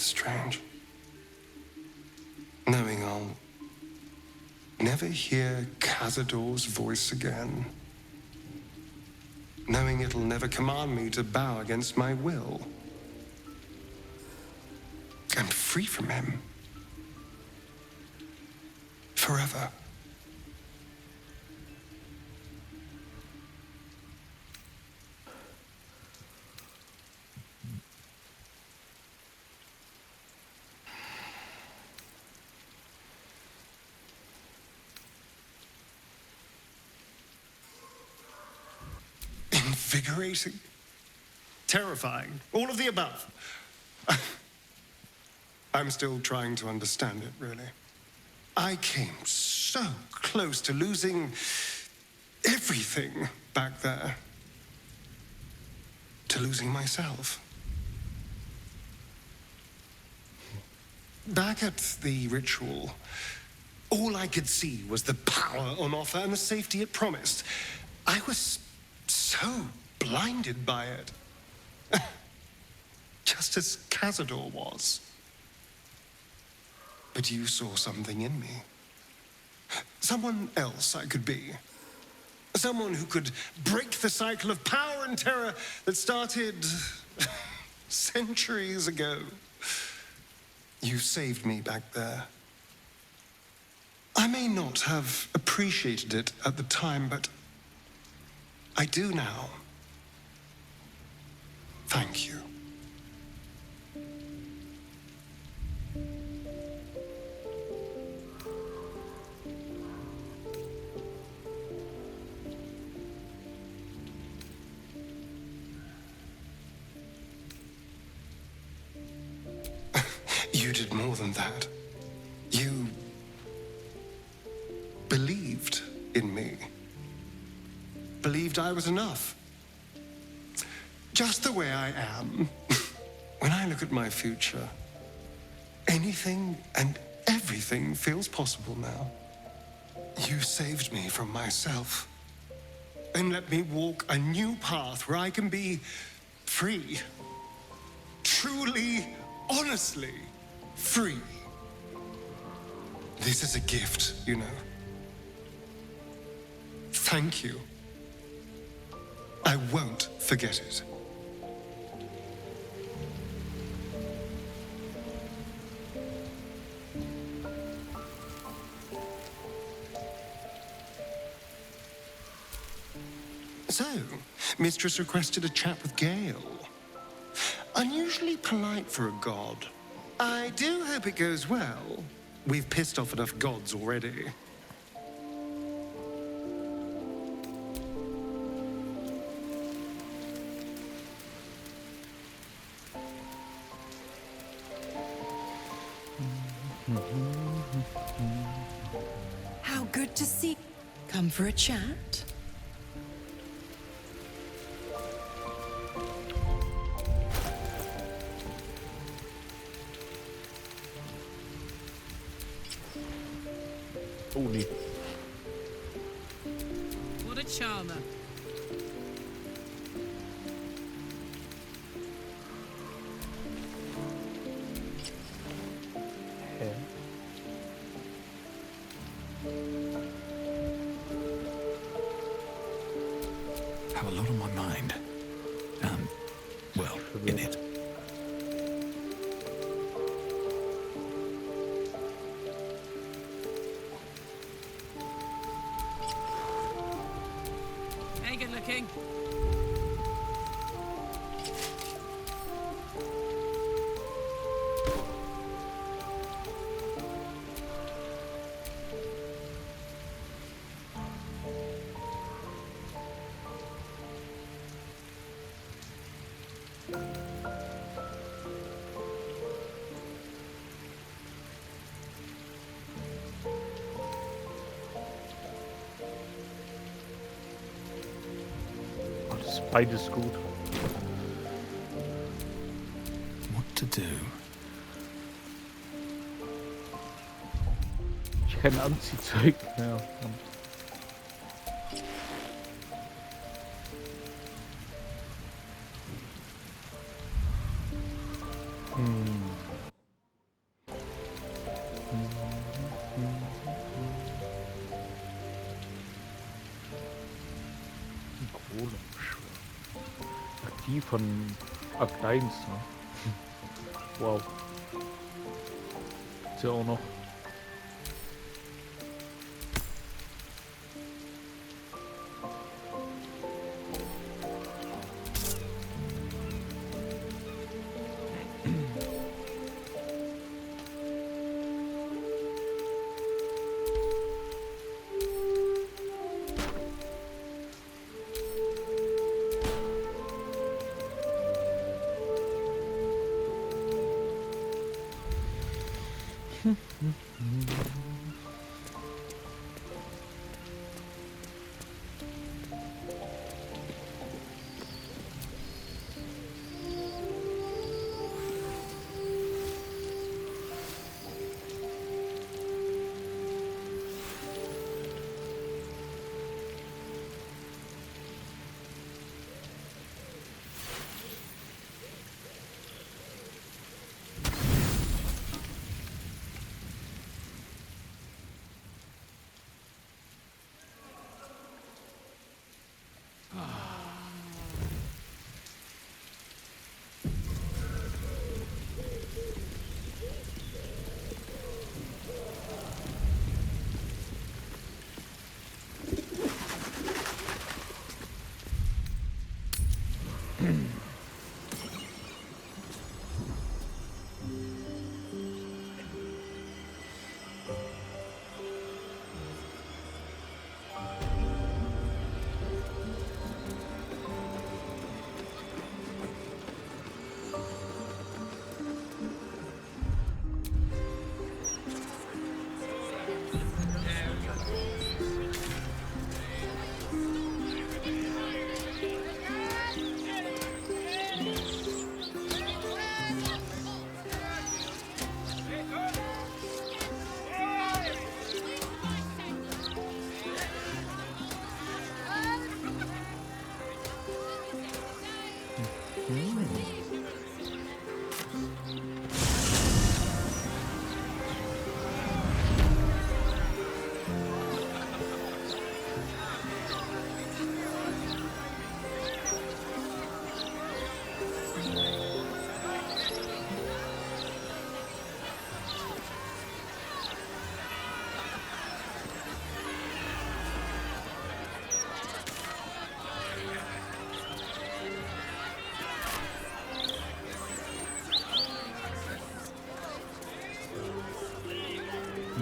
It's strange. Knowing I'll never hear Cazador's voice again. Knowing it'll never command me to bow against my will. I'm free from him. Forever. Invigorating. Terrifying. All of the above. I'm still trying to understand it, really. I came so close to losing everything back there. To losing myself. Back at the ritual, all I could see was the power on offer and the safety it promised. I was so blinded by it. Just as Cazador was. But you saw something in me. Someone else I could be. Someone who could break the cycle of power and terror that started centuries ago. You saved me back there. I may not have appreciated it at the time, but I do now. Thank you. You did more than that. You believed in me. Believed I was enough. Just the way I am. When I look at my future, anything and everything feels possible now. You saved me from myself and let me walk a new path where I can be free. Truly, honestly free. This is a gift, you know. Thank you. I won't forget it. So, Mistress requested a chat with Gale. Unusually polite for a god. I do hope it goes well. We've pissed off enough gods already. How good to see. Come for a chat? Holy. What a charmer. Yeah. Have a lot on my mind. Well, in it. Hey, good looking. Beides gut. What to do? Ich kein Anziehzeug mehr. Golemschwert. Ach, die von Akt 1, ne? Wow. Ist ja auch noch.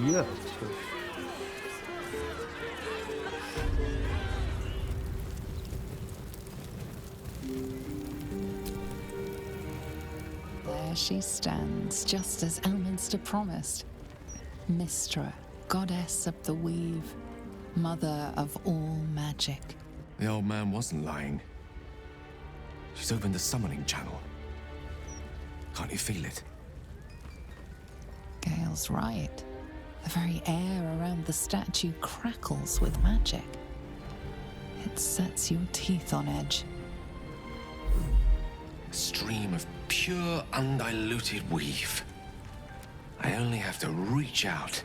Hier. There she stands, just as Elminster promised. Mystra, goddess of the weave, mother of all magic. The old man wasn't lying. She's opened the summoning channel. Can't you feel it? Gale's right. The very air around the statue crackles with magic. It sets your teeth on edge. A stream of pure, undiluted weave. I only have to reach out,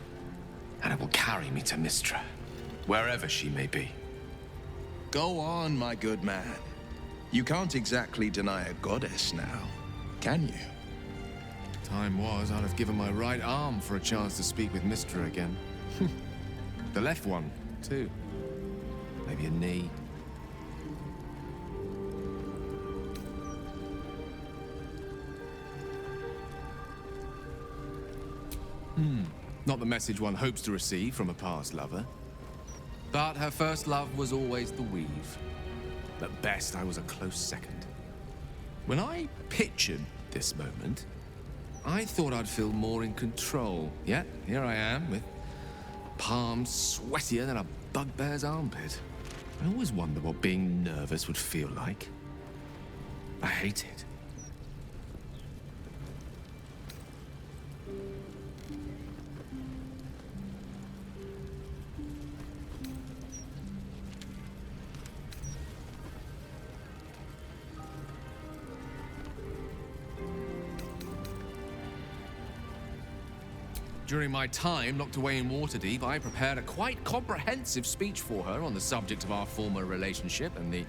and it will carry me to Mystra, wherever she may be. Go on, my good man. You can't exactly deny a goddess now, can you? Time was, I'd have given my right arm for a chance to speak with Mystra again. The left one, too. Maybe a knee. Not the message one hopes to receive from a past lover. But her first love was always the weave. At best, I was a close second. When I pictured this moment, I thought I'd feel more in control. Yet, here I am, with palms sweatier than a bugbear's armpit. I always wonder what being nervous would feel like. I hate it. During my time locked away in Waterdeep, I prepared a quite comprehensive speech for her on the subject of our former relationship and the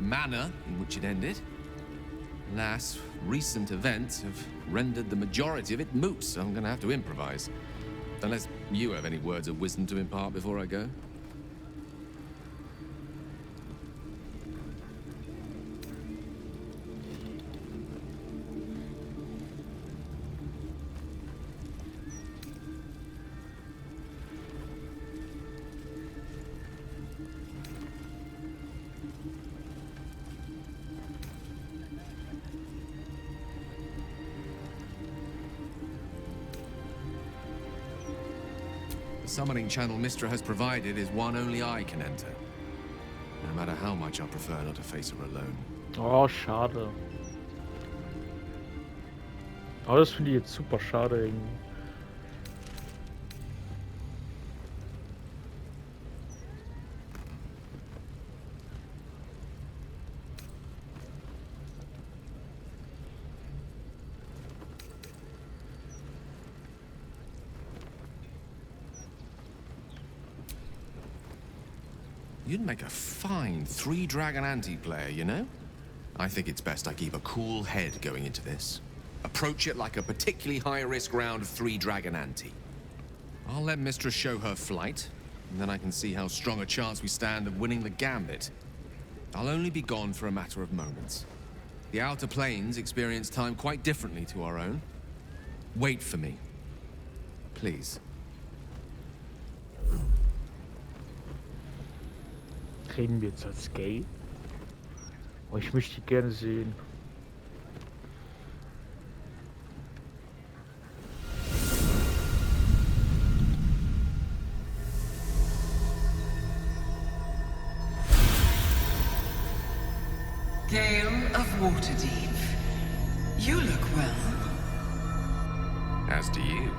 manner in which it ended. Alas, recent events have rendered the majority of it moot, so I'm gonna have to improvise. Unless you have any words of wisdom to impart before I go. The summoning channel Mystra has provided is one only I can enter. No matter how much I prefer not to face her alone. Oh, schade. Aber das finde ich jetzt super schade irgendwie. You'd make a fine three-dragon anti-player, you know? I think it's best I keep a cool head going into this. Approach it like a particularly high-risk round of three-dragon ante. I'll let Mystra show her flight, and then I can see how strong a chance we stand of winning the gambit. I'll only be gone for a matter of moments. The Outer Planes experience time quite differently to our own. Wait for me. Please. Reden wir jetzt als gay? Oh, ich möchte die gerne sehen. Gale of Waterdeep. You look well. As do you.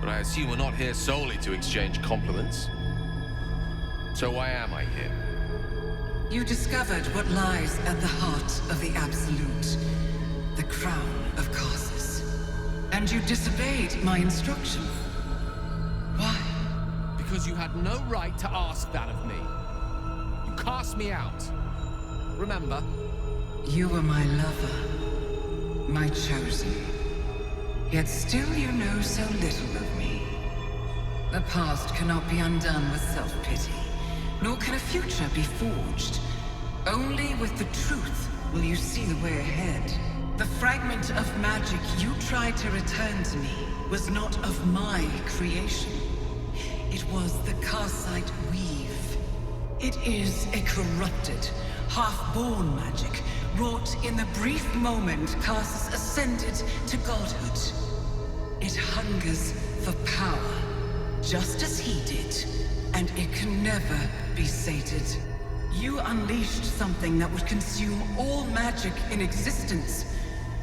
But I assume we're not here solely to exchange compliments. So why am I here? You discovered what lies at the heart of the Absolute, the crown of Karsus. And you disobeyed my instruction. Why? Because you had no right to ask that of me. You cast me out. Remember? You were my lover, my chosen. Yet still you know so little of me. The past cannot be undone with self-pity, nor can a future be forged. Only with the truth will you see the way ahead. The fragment of magic you tried to return to me was not of my creation. It was the Karsite weave. It is a corrupted, half-born magic, wrought in the brief moment Karsus ascended to godhood. It hungers for power, just as he did, and it can never be sated. You unleashed something that would consume all magic in existence,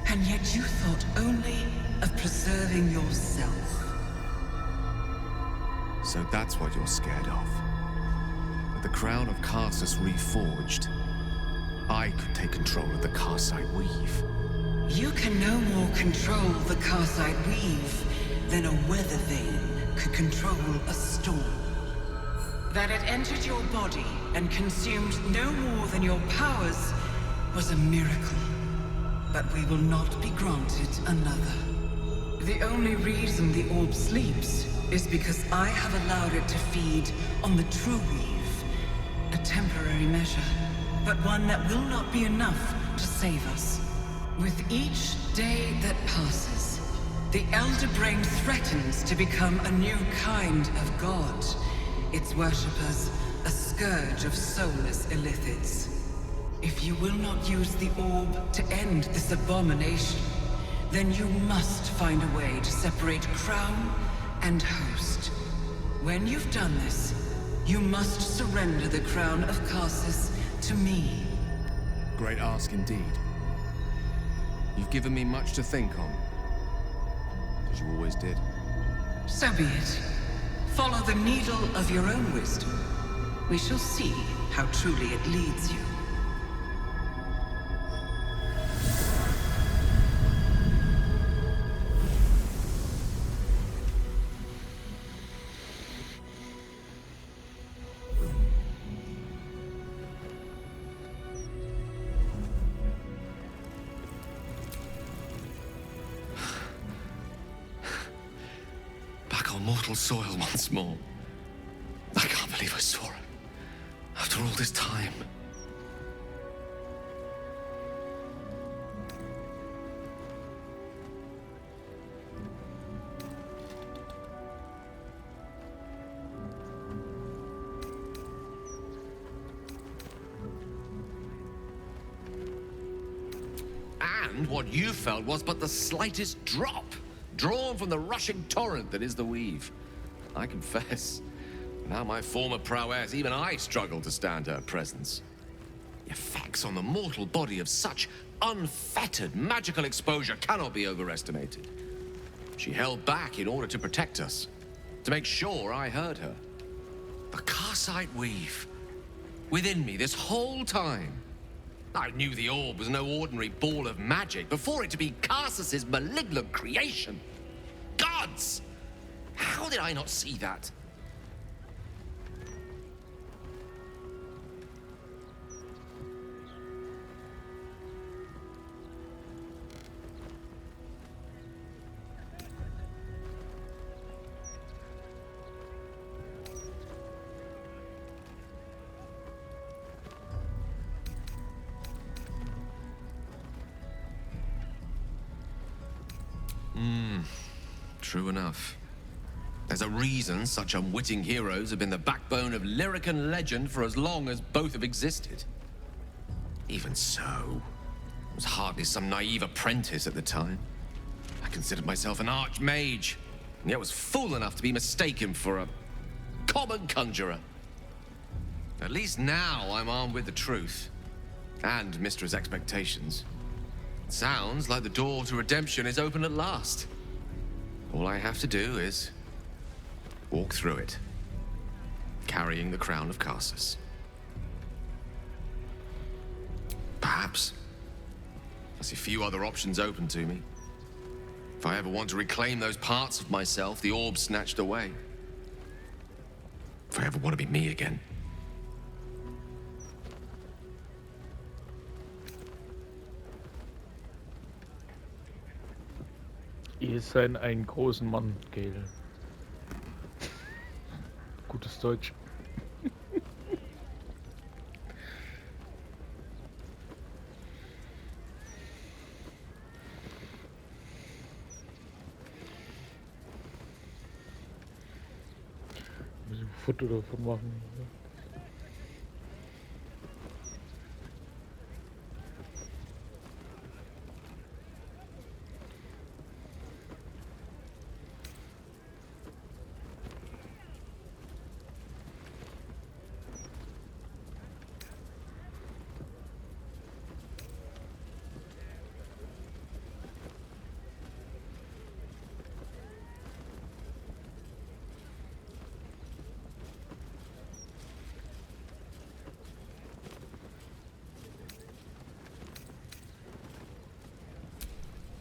and yet you thought only of preserving yourself. So that's what you're scared of. With the crown of Karsus reforged, I could take control of the Karsite weave. You can no more control the Karsite weave than a weather vane could control a storm. That it entered your body and consumed no more than your powers was a miracle. But we will not be granted another. The only reason the orb sleeps is because I have allowed it to feed on the true weave. A temporary measure, but one that will not be enough to save us. With each day that passes, the Elder Brain threatens to become a new kind of god. Its worshippers, a scourge of soulless illithids. If you will not use the orb to end this abomination, then you must find a way to separate crown and host. When you've done this, you must surrender the crown of Karsus to me. Great ask indeed. You've given me much to think on. As you always did. So be it. Follow the needle of your own wisdom. We shall see how truly it leads you. mortal soil once more. I can't believe I saw her. After all this time. And what you felt was but the slightest drop, drawn from the rushing torrent that is the weave. I confess, now my former prowess, even I struggle to stand her presence. The effects on the mortal body of such unfettered magical exposure cannot be overestimated. She held back in order to protect us, to make sure I heard her. The Karsite weave, within me this whole time. I knew the orb was no ordinary ball of magic before it to be Karsus's malignant creation. Gods! How did I not see that? True enough. There's a reason such unwitting heroes have been the backbone of lyric and legend for as long as both have existed. Even so, I was hardly some naive apprentice at the time. I considered myself an archmage, and yet was fool enough to be mistaken for a common conjurer. At least now I'm armed with the truth, and Mystra's expectations. It sounds like the door to redemption is open at last. All I have to do is walk through it, carrying the crown of Karsus. Perhaps I see few other options open to me. If I ever want to reclaim those parts of myself the orb snatched away. If I ever want to be me again. Ihr seid einen großen Mann, Gale. Gutes Deutsch. Muss ich ein Foto davon machen.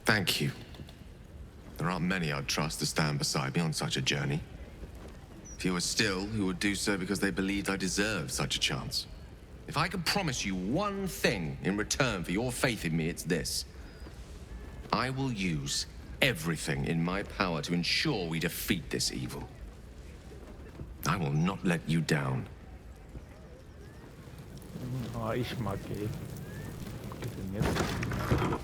Thank you. There aren't many I'd trust to stand beside me on such a journey. Fewer still who would do so because they believed I deserved such a chance. If I could promise you one thing in return for your faith in me, it's this. I will use everything in my power to ensure we defeat this evil. I will not let you down. Ah, ich mag Gale. Was geht denn jetzt?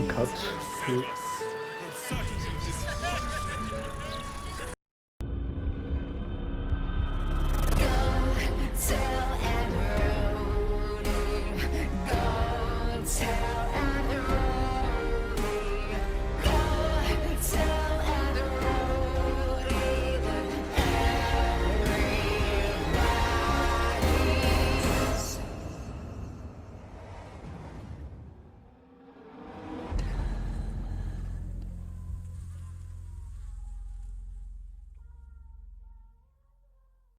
Cut. Cool.